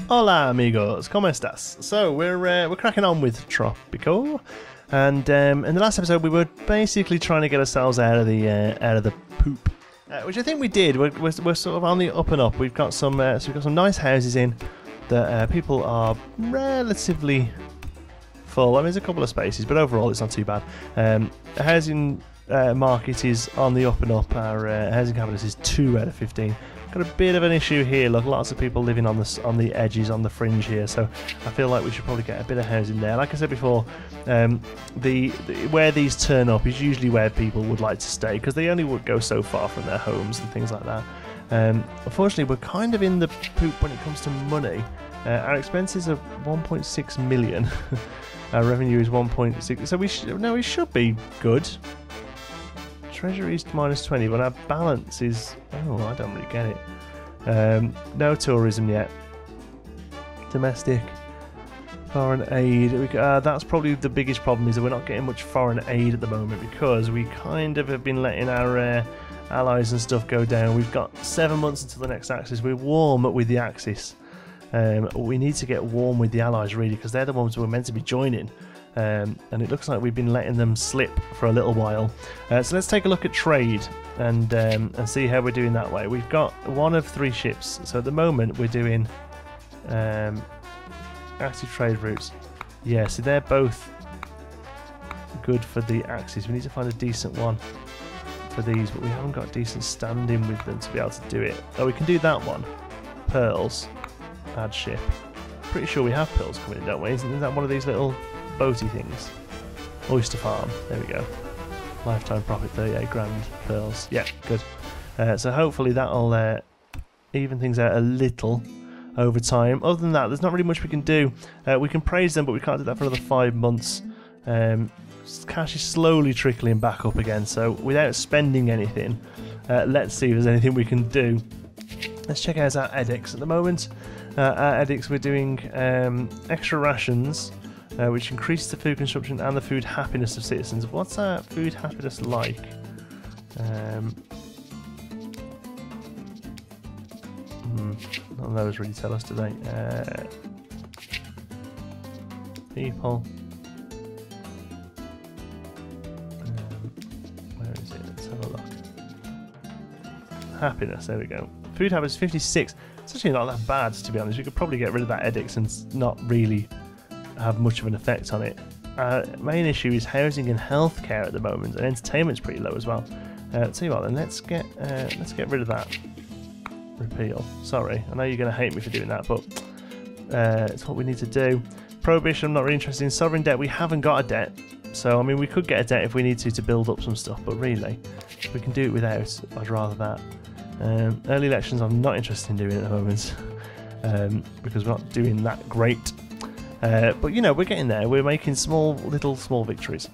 Hola amigos, ¿cómo estás? So we're cracking on with Tropico, and in the last episode we were basically trying to get ourselves out of the poop, which I think we did. We're sort of on the up and up. We've got some nice houses in that people are relatively full. I mean, there's a couple of spaces, but overall it's not too bad. The housing market is on the up and up. Our housing capitalist is 2 out of 15. Got a bit of an issue here. Look, lots of people living on the edges, on the fringe here. So I feel like we should probably get a bit of housing there. Like I said before, where these turn up is usually where people would like to stay because they only would go so far from their homes and things like that. Unfortunately, we're kind of in the poop when it comes to money. Our expenses are 1.6 million. Our revenue is 1.6. So we should be good. Treasury is -20, but our balance is... Oh, I don't really get it. No tourism yet. Domestic. Foreign aid. That's probably the biggest problem, is that we're not getting much foreign aid at the moment because we kind of have been letting our allies and stuff go down. We've got 7 months until the next Axis. We're warm with the Axis. We need to get warm with the allies, really, because they're the ones we're meant to be joining. And it looks like we've been letting them slip for a little while. So let's take a look at trade and see how we're doing that way. We've got 1 of 3 ships. So at the moment we're doing active trade routes. Yeah, so they're both good for the Axis. We need to find a decent one for these, but we haven't got decent standing with them to be able to do it. Oh, we can do that one. Pearls. Add ship. Pretty sure we have pearls coming in, don't we? Isn't that one of these little boaty things? Oyster farm. There we go. Lifetime profit 38 grand pearls. Yeah, good. So hopefully that'll even things out a little over time. Other than that, there's not really much we can do. We can praise them, but we can't do that for another 5 months. Cash is slowly trickling back up again, so without spending anything, let's see if there's anything we can do. Let's check out our edicts at the moment. Our edicts, we're doing extra rations, which increase the food consumption and the food happiness of citizens. What's our food happiness like? None of those really tell us today. People. Where is it? Let's have a look. Happiness, there we go. Food happiness 56. It's actually not that bad, to be honest. We could probably get rid of that edicts and not really have much of an effect on it. Main issue is housing and healthcare at the moment, and entertainment's pretty low as well. Tell you what, then let's get rid of that. Repeal. Sorry, I know you're going to hate me for doing that, but it's what we need to do. Prohibition, I'm not really interested in. Sovereign debt, we haven't got a debt, so I mean we could get a debt if we need to build up some stuff, but really, if we can do it without, I'd rather that. Early elections I'm not interested in doing at the moment because we're not doing that great, but you know, we're getting there. We're making small victories.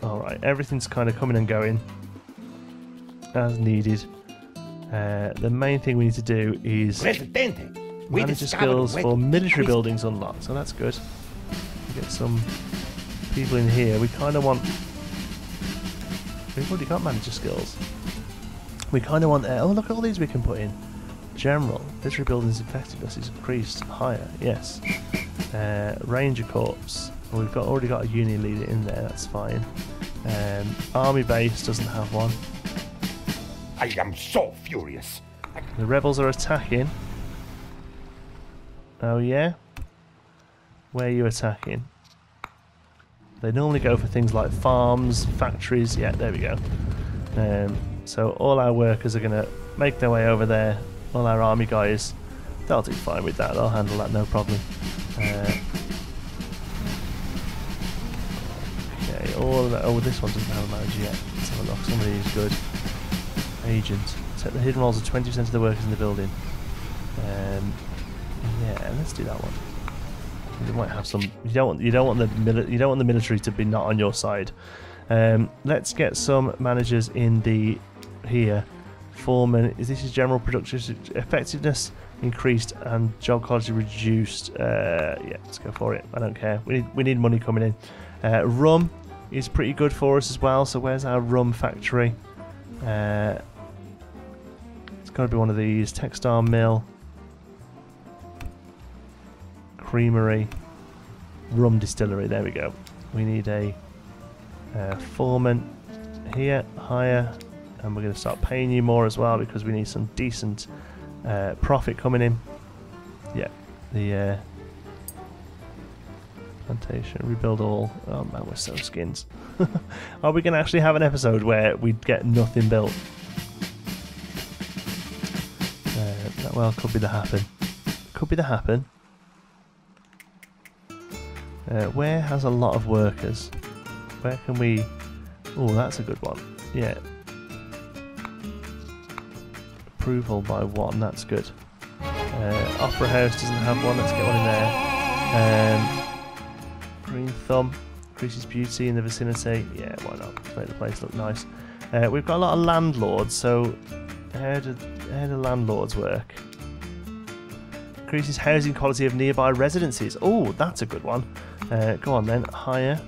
Alright, everything's kind of coming and going as needed. The main thing we need to do is Presidente, manager skills for military buildings unlocked, so that's good. We get some people in here. We kind of want... We've already got manager skills. We kind of want... oh, look at all these we can put in. General. Military buildings effectiveness is increased higher. Yes. Ranger Corps. Well, we've already got a union leader in there. That's fine. Army base doesn't have one. I am so furious. The rebels are attacking. Oh yeah? Where are you attacking? They normally go for things like farms, factories. Yeah, there we go. So all our workers are going to make their way over there. All our army guys, they'll do fine with that. They'll handle that, no problem. Okay, all of that. Oh, this one doesn't have a manager yet. Let's have a look. Somebody who's good. Agent. Set the hidden roles of 20% of the workers in the building. Yeah, let's do that one. You might have some. You don't want the military to be not on your side. Let's get some managers in the here. Foreman. This is general production effectiveness increased and job quality reduced. Yeah, let's go for it. I don't care. We need money coming in. Rum is pretty good for us as well. So where's our rum factory? It's got to be one of these. Textile mill. creamery, rum distillery. There we go. We need a foreman here, hire, and we're going to start paying you more as well because we need some decent profit coming in. Yeah, the plantation, rebuild all. Oh man, we're so skins. Are we going to actually have an episode where we get nothing built? That well could be the happen. Could be the happen. Where has a lot of workers? Where can we... Oh, that's a good one. Yeah. Approval by 1, that's good. Opera House doesn't have one, let's get one in there. Green Thumb, increases beauty in the vicinity. Yeah, why not? Make the place look nice. We've got a lot of landlords, so how do landlords work? Increases housing quality of nearby residences. Oh, that's a good one. Go on then, hire.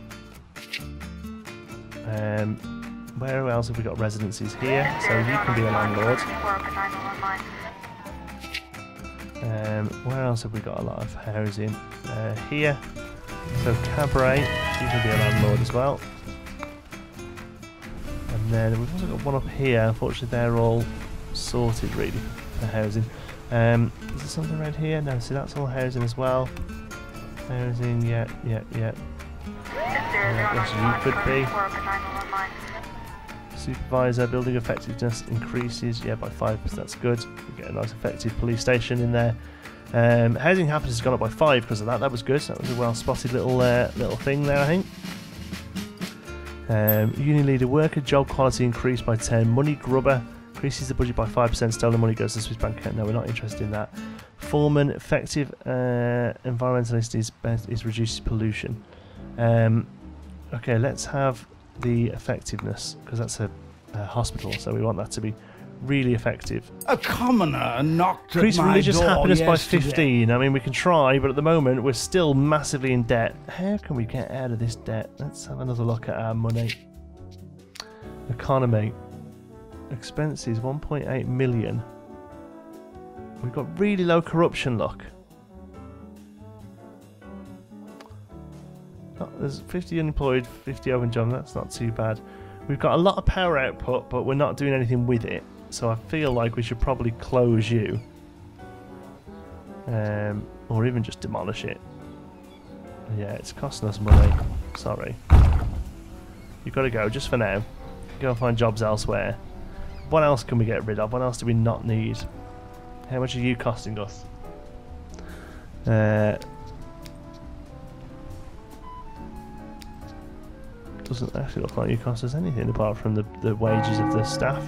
Where else have we got residencies here? So you can be a landlord. Where else have we got a lot of housing? Here. So Cabaret, you can be a landlord as well. And then we've also got one up here. Unfortunately, they're all sorted really for housing. Is there something around here? No, see that's all housing as well. Housing, yeah. Yes, you could be. Supervisor, building effectiveness increases, yeah, by 5%, that's good. We get a nice effective police station in there. Housing happiness has gone up by 5 because of that. That was good. That was a well spotted little thing there, I think. Union leader, worker job quality increased by 10. Money grubber increases the budget by 5%. Stolen money goes to the Swiss bank account. No, we're not interested in that. Foreman, effective environmentalist is reduces pollution. Okay, let's have the effectiveness because that's a hospital, so we want that to be really effective. A commoner knocked Increase at my religious door happiness by yesterday. 15. I mean, we can try, but at the moment we're still massively in debt. How can we get out of this debt? Let's have another look at our money. Economy. Expenses 1.8 million. We've got really low corruption, look. Oh, there's 50 unemployed, 50 open jobs, that's not too bad. We've got a lot of power output, but we're not doing anything with it. So I feel like we should probably close you. Or even just demolish it. Yeah, it's costing us money. Sorry. You've got to go, just for now. Go and find jobs elsewhere. What else can we get rid of? What else do we not need? How much are you costing us? Doesn't actually look like you cost us anything apart from the wages of the staff.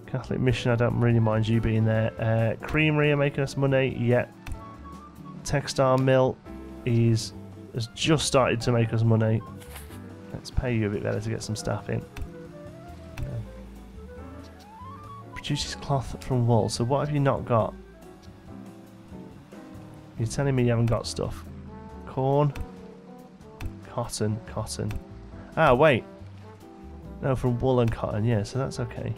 Catholic Mission, I don't really mind you being there. Creamery are making us money. Yeah. Textile Mill has just started to make us money. Let's pay you a bit better to get some staff in. Produces cloth from wool. So what have you not got? You're telling me you haven't got stuff. Corn. Cotton. Ah, wait. No, from wool and cotton. Yeah, so that's okay.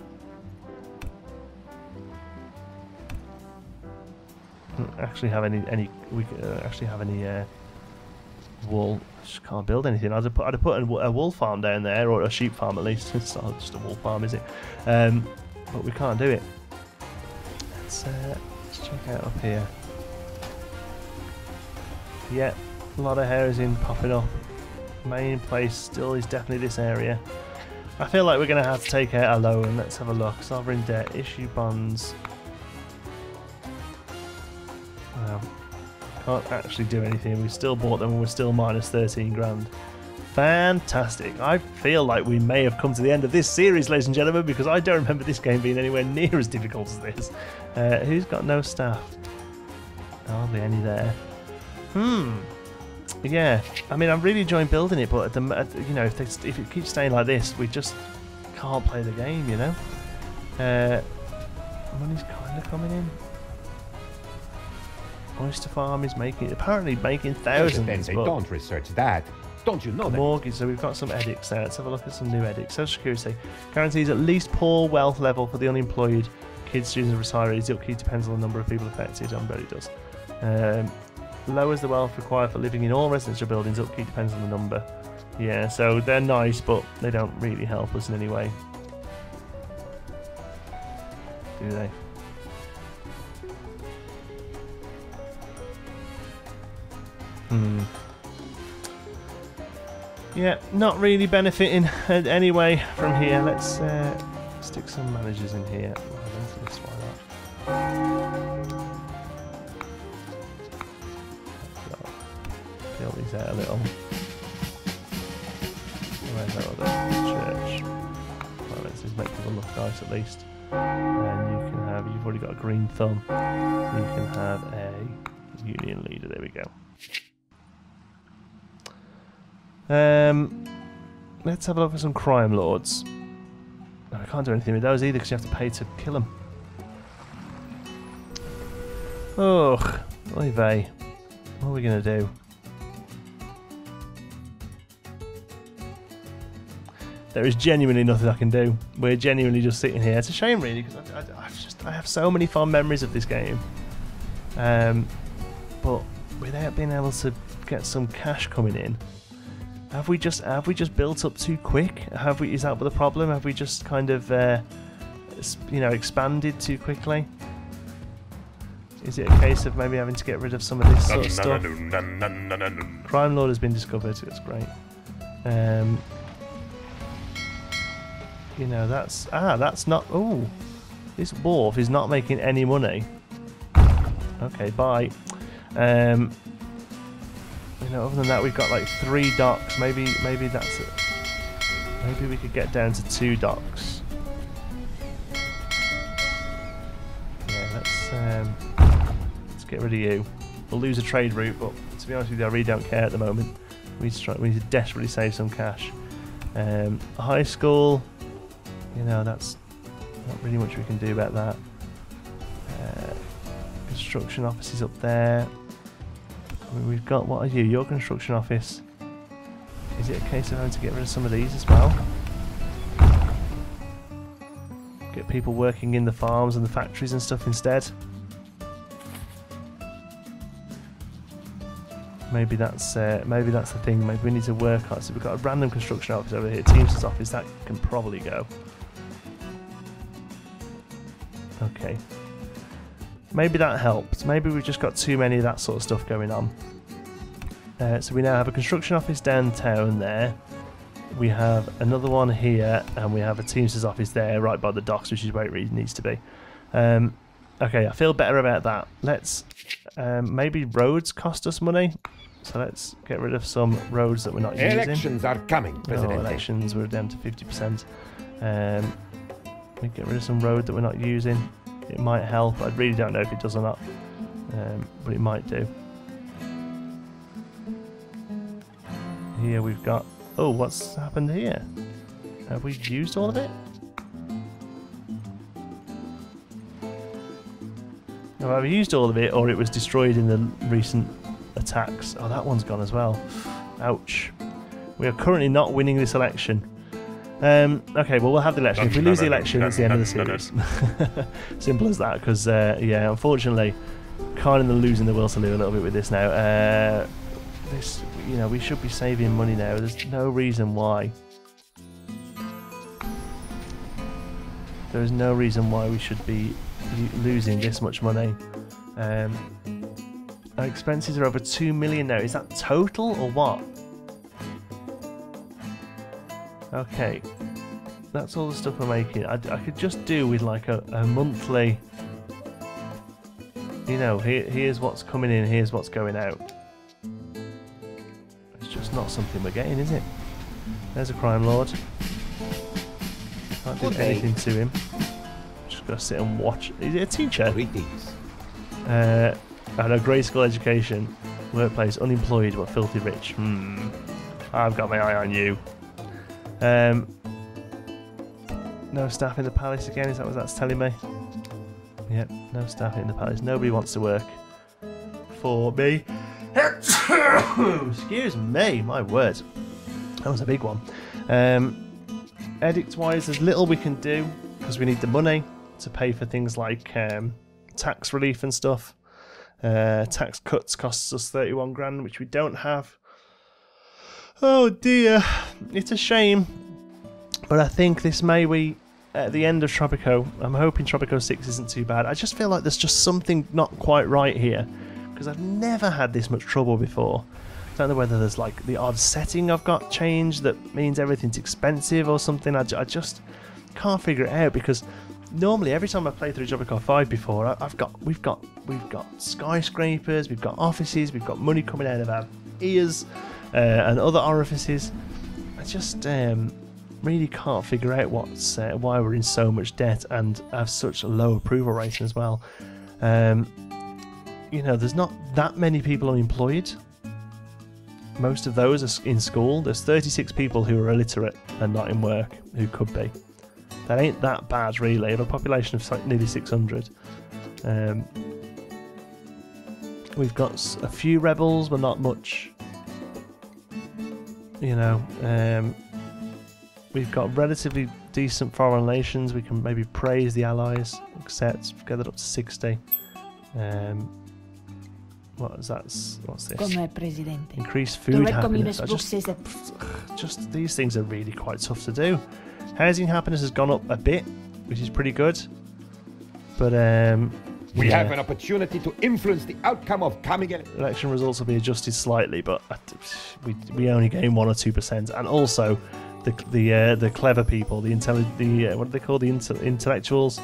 Don't actually have any. We actually have any wool. Just can't build anything. I'd have put a wool farm down there, or a sheep farm at least. It's not just a wool farm, is it? But we can't do it. Let's check out up here. Yeah, a lot of housing popping up. Main place still is definitely this area. I feel like we're going to have to take out a loan. Let's have a look. Sovereign debt, issue bonds. Can't actually do anything. We still bought them and we're still minus 13 grand. Fantastic. I feel like we may have come to the end of this series, ladies and gentlemen, because I don't remember this game being anywhere near as difficult as this. Who's got no staff? Hardly any there. Yeah, I mean, I'm really enjoying building it, but you know, if it keeps staying like this, we just can't play the game, you know. Money's kind of coming in. Oyster Farm is apparently making thousands. Presidente, don't research that. Don't you know that? Mortgage, so we've got some edicts there. Let's have a look at some new edicts. Social Security guarantees at least poor wealth level for the unemployed, kids, students, and retirees. The upkeep depends on the number of people affected. I bet it does. lowers the wealth required for living in all residential buildings. Upkeep depends on the number. Yeah, so they're nice, but they don't really help us in any way. Do they? Yeah, not really benefiting anyway from here. Let's stick some managers in here. This one up. Peel these out a little. Where's that other church? Well, let's just make them look nice at least. And you can have, you've already got a green thumb, so you can have a union leader. There we go. Let's have a look at some crime lords. No, I can't do anything with those either because you have to pay to kill them. Ugh, oy vey. What are we going to do? There is genuinely nothing I can do. We're genuinely just sitting here. It's a shame, really, because I have so many fond memories of this game. But without being able to get some cash coming in, have we just built up too quick? Is that the problem? Have we just kind of expanded too quickly? Is it a case of maybe having to get rid of some of this sort of stuff? Crime Lord has been discovered. That's great. That's not. Oh, this wharf is not making any money. Okay, bye. Other than that, we've got like 3 docks. Maybe that's it. Maybe we could get down to 2 docks. Yeah, let's get rid of you. We'll lose a trade route, but to be honest with you, I really don't care at the moment. We need to desperately save some cash. A high school. That's not really much we can do about that. Construction office is up there. We've got, what are you? Your construction office. Is it a case of having to get rid of some of these as well? Get people working in the farms and the factories and stuff instead? Maybe that's the thing. Maybe we need to work on it. So we've got a random construction office over here. Teamster's office, that can probably go. Okay. Maybe that helped. Maybe we've just got too many of that sort of stuff going on. So we now have a construction office downtown there. We have another one here, and we have a Teamster's office there, right by the docks, which is where it really needs to be. Okay, I feel better about that. Let's maybe roads cost us money. So let's get rid of some roads that we're not using. Elections are coming, Presidente. Elections, we're down to 50%. We get rid of some road that we're not using. It might help. I really don't know if it does or not, but it might do. Here we've got... Oh, what's happened here? Have we used all of it? No, I've used all of it, or it was destroyed in the recent attacks. Oh, that one's gone as well. Ouch. We are currently not winning this election. Okay, well, we'll have the election. If we lose the election, it's the end of the series. Simple as that, because, yeah, unfortunately, kind of losing the will to live a little bit with this now. We should be saving money now. There's no reason why. There is no reason why we should be losing this much money. Our expenses are over 2 million now. Is that total or what? Okay, that's all the stuff we're making. I could just do with like a monthly, here's what's coming in, here's what's going out. It's just not something we're getting, is it? There's a crime lord. Can't do anything to him. Just gotta sit and watch. Is it a teacher? Greetings. I know, grade school education, workplace, unemployed but filthy rich. I've got my eye on you. No staff in the palace again, is that what that's telling me? Yep, no staff in the palace. Nobody wants to work for me. Excuse me, my word. That was a big one. Edict-wise, there's little we can do because we need the money to pay for things like tax relief and stuff. Tax cuts costs us 31 grand, which we don't have. Oh dear, it's a shame. But I think this may be at the end of Tropico. I'm hoping Tropico 6 isn't too bad. I just feel like there's just something not quite right here, because I've never had this much trouble before. I don't know whether there's like the odd setting I've got changed that means everything's expensive or something. I just can't figure it out, because normally every time I play through Tropico 5 before, we've got skyscrapers, we've got offices, we've got money coming out of our ears and other orifices. I just really can't figure out why we're in so much debt and have such a low approval rating as well. You know, there's not that many people unemployed. Most of those are in school. There's 36 people who are illiterate and not in work who could be. That ain't that bad, really. Of a population of nearly 600. We've got a few rebels, but not much. You know, we've got relatively decent foreign relations. We can maybe praise the allies, accept, get it up to 60. What is that? What's this? Come Presidente. Increase food happiness. Just these things are really quite tough to do. Housing happiness has gone up a bit, which is pretty good. But we have an opportunity to influence the outcome of coming election results will be adjusted slightly, but we only gain 1 or 2%. And also, the clever people, what do they call, the intellectuals,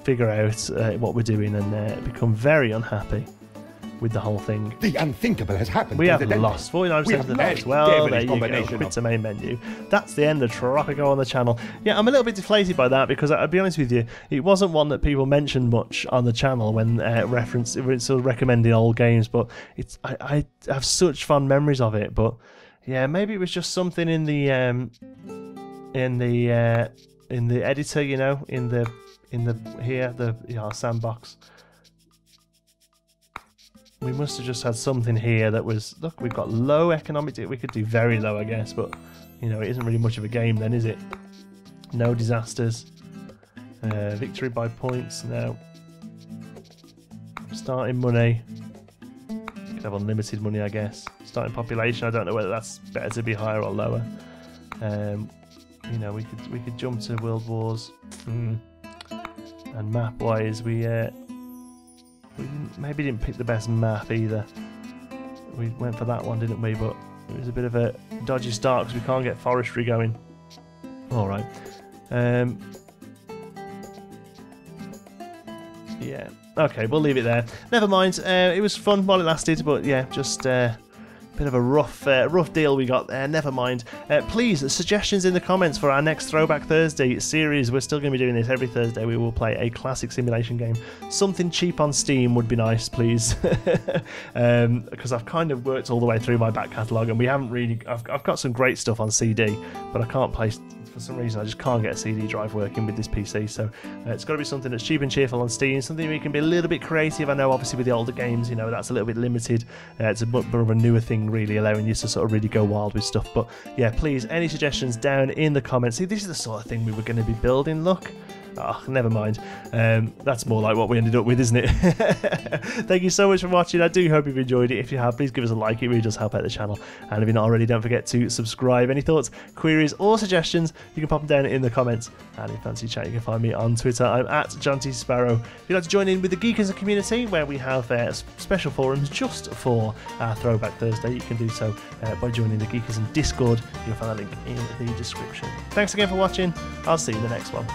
figure out what we're doing and become very unhappy with the whole thing. The unthinkable has happened. We have lost 49% of the votes. Well, there you go. Quit to main menu. That's the end of Tropico on the channel. Yeah, I'm a little bit deflated by that, because I'll be honest with you, it wasn't one that people mentioned much on the channel when sort of recommending old games. But I have such fond memories of it. But yeah, maybe it was just something in the editor, you know, in the sandbox. We must have just had something here that was... Look, we've got low economic... We could do very low, I guess, but, you know, it isn't really much of a game then, is it? No disasters. Victory by points, no. Starting money. Could have unlimited money, I guess. Starting population, I don't know whether that's better to be higher or lower. You know, we could jump to World Wars. And map-wise, we maybe didn't pick the best map either. We went for that one, didn't we? But it was a bit of a dodgy start because we can't get forestry going. Alright. Yeah. Okay, we'll leave it there. Never mind. It was fun while it lasted, but yeah, just... bit of a rough deal we got there. Never mind. Please, suggestions in the comments for our next Throwback Thursday series. We're still going to be doing this every Thursday. We will play a classic simulation game. Something cheap on Steam would be nice, please. Because I've kind of worked all the way through my back catalogue, and we haven't really... I've got some great stuff on CD, but I can't play... For some reason, I just can't get a CD drive working with this PC, so it's got to be something that's cheap and cheerful on Steam, something where you can be a little bit creative. I know, obviously, with the older games, you know, that's a little bit limited. It's a bit more of a newer thing, really, allowing you to sort of really go wild with stuff. But yeah, please, any suggestions down in the comments. See, this is the sort of thing we were going to be building, look. Oh, never mind. That's more like what we ended up with, isn't it? Thank you so much for watching. I do hope you've enjoyed it. If you have, please give us a like. It really does help out the channel. And if you're not already, don't forget to subscribe. Any thoughts, queries, or suggestions, you can pop them down in the comments. And if you fancy chat, you can find me on Twitter. I'm at John T. Sparrow. If you'd like to join in with the Geekism community, where we have special forums just for our Throwback Thursday, you can do so by joining the Geekism Discord. You'll find a link in the description. Thanks again for watching. I'll see you in the next one.